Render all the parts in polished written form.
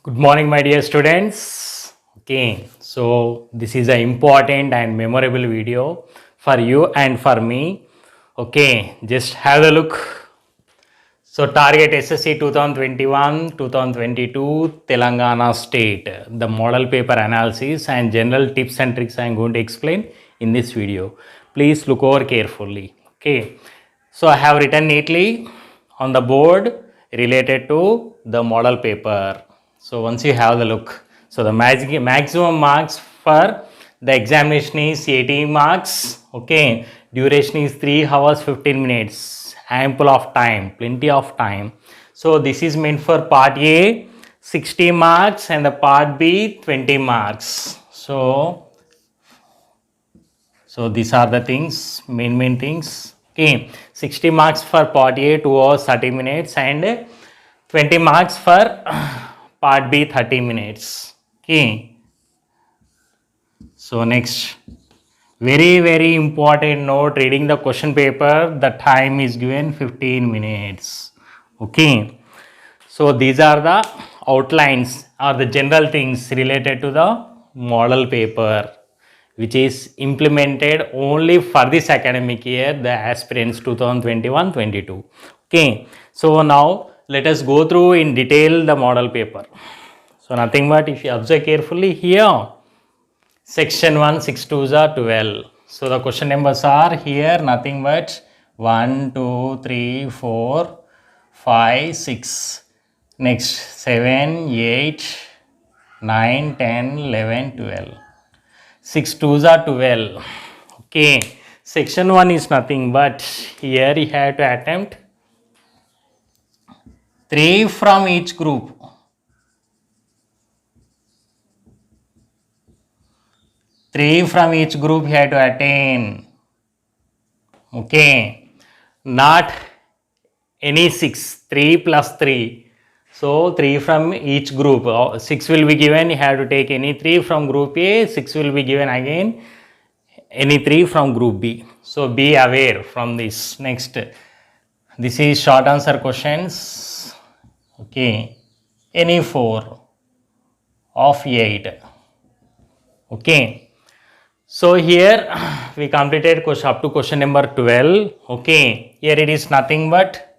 Good morning, my dear students. Okay, so this is an important and memorable video for you and for me. Okay, just have a look. So, target S.S.C 2021 2022 Telangana State, the model paper analysis and general tips and tricks I am going to explain in this video. Please look over carefully. Okay, so I have written neatly on the board related to the model paper. So once you have the look, so the maximum marks for the examination is 80 marks. Okay, duration is 3 hours 15 minutes, ample of time, plenty of time. So this is meant for part A 60 marks and the part B 20 marks. So these are the things, main things. Okay, 60 marks for part A 2 hours 30 minutes and 20 marks for part B 30 minutes. Okay, so next, very important note, reading the question paper, the time is given 15 minutes. Okay, so these are the outlines or the general things related to the model paper, which is implemented only for this academic year, the aspirants 2021-22. Okay, so now let us go through in detail the model paper. So nothing but if you observe carefully here, section 1 6 2s are 12. So the question numbers are here nothing but 1 2 3 4 5 6. Next 7 8 9 10 11 12. 6 2s are 12. Okay, section 1 is nothing but here you have to attempt 3 from each group. 3 from each group you have to attain. Okay, not any 6, 3 plus 3. So 3 from each group, 6 will be given, you have to take any 3 from group A, 6 will be given again, any 3 from group B. So be aware from this. Next, this is short answer questions. Okay, any 4 of 8. Okay, so here we completed question up to question number 12. Okay, here it is nothing but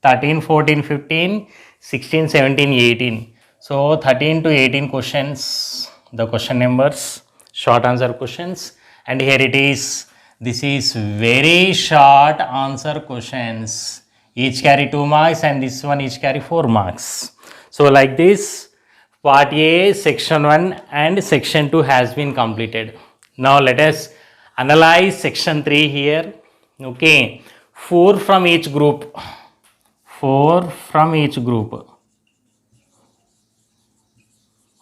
13, 14, 15, 16, 17, 18. So 13 to 18 questions, the question numbers, short answer questions. And here it is, this is very short answer questions. Each carry 2 marks and this one each carry 4 marks. So like this, part A, section 1 and section 2 has been completed. Now let us analyze section 3 here. Okay, 4 from each group. 4 from each group.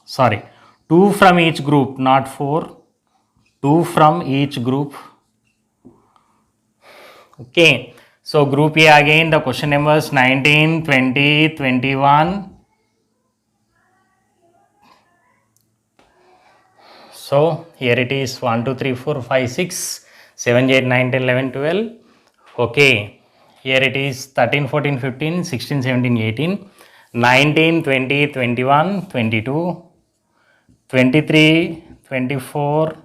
Sorry, 2 from each group, not 4. 2 from each group. Okay, so group A again, the question numbers 19, 20, 21. So here it is 1, 2, 3, 4, 5, 6, 7, 8, 9, 10, 11, 12. Okay. Here it is 13, 14, 15, 16, 17, 18, 19, 20, 21, 22, 23, 24,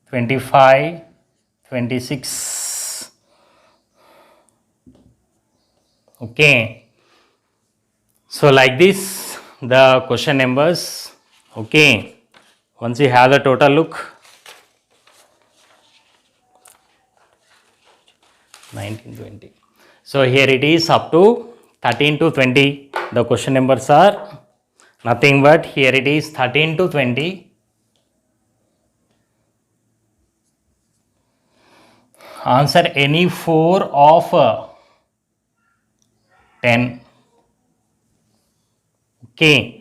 25, 26. Okay. So like this, the question numbers. Okay. Once you have the total look, 19, 20. So here it is up to 13 to 20. The question numbers are nothing but here it is 13 to 20. Answer any 4 of 10. Okay.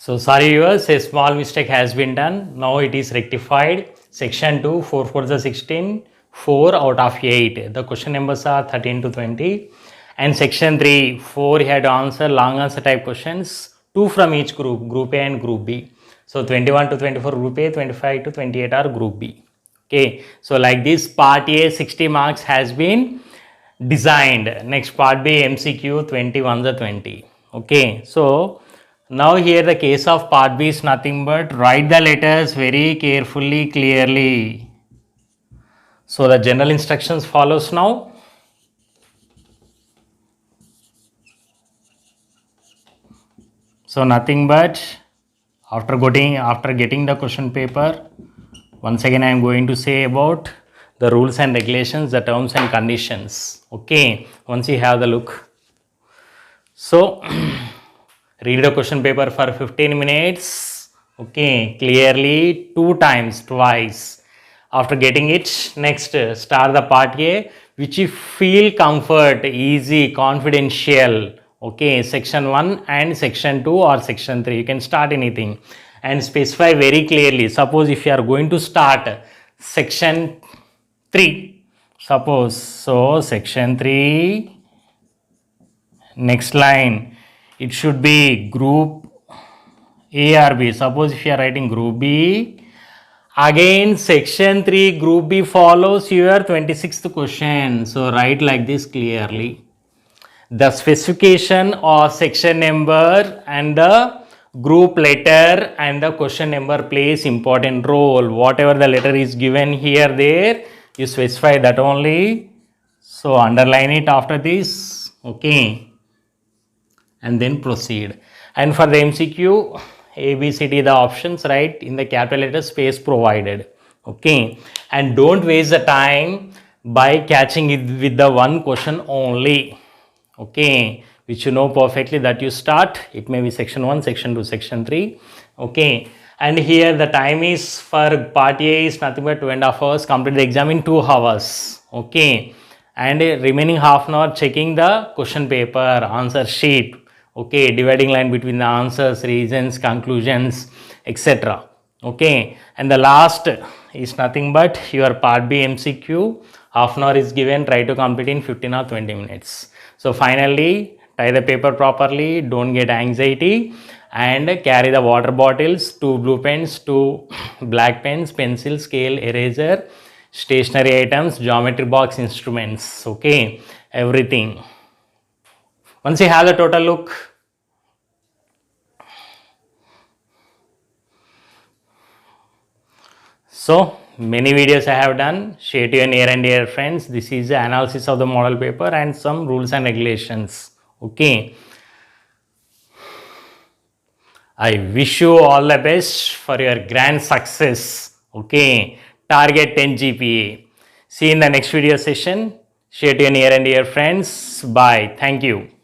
So sorry viewers, a small mistake has been done. Now it is rectified. Section 2, 4 for the 16, 4 out of 8. The question numbers are 13 to 20. And section 3, 4 had to answer long answer type questions, 2 from each group, group A and group B. So 21 to 24 group A, 25 to 28 are group B. Okay, so like this, part A 60 marks has been designed. Next, part B MCQ 21 the 20. Okay, so now here the case of part B is nothing but write the letters very carefully, clearly. So the general instructions follows now. So nothing but after getting the question paper, once again I am going to say about the rules and regulations, the terms and conditions. Okay, once you have the look. So read the question paper for 15 minutes. Okay, clearly twice. After getting it, next start the part A, which you feel comfort, easy, confidential. Okay, section 1 and section 2 or section 3. You can start anything and specify very clearly. Suppose if you are going to start section 3, suppose, so section 3, next line, it should be group A or B. Suppose if you are writing group B, again section 3 group B follows your 26th question. So write like this clearly. The specification or section number and the group letter and the question number plays important role. Whatever the letter is given here, there, you specify that only. So underline it after this. Okay, and then proceed. And for the MCQ, A, B, C, D, the options, right, in the capital letter, space provided. Okay, and don't waste the time by catching it with the one question only. Okay, which you know perfectly that you start. It may be section 1, section 2, section 3. Okay, and here the time is for part A is nothing but 2.5 hours. Complete the exam in 2 hours. Okay, and remaining half an hour checking the question paper, answer sheet. Okay, dividing line between the answers, reasons, conclusions, etc. Okay, and the last is nothing but your part B MCQ. Half an hour is given, try to complete in 15 or 20 minutes. So finally, tie the paper properly, don't get anxiety, and carry the water bottles, 2 blue pens, 2 black pens, pencil, scale, eraser, stationery items, geometry box, instruments. Okay, everything. Once you have the total look, so many videos I have done, share to your near and dear friends. This is the analysis of the model paper and some rules and regulations. Okay, I wish you all the best for your grand success. Okay, target 10 GPA. See you in the next video session. Share to your near and dear friends. Bye. Thank you.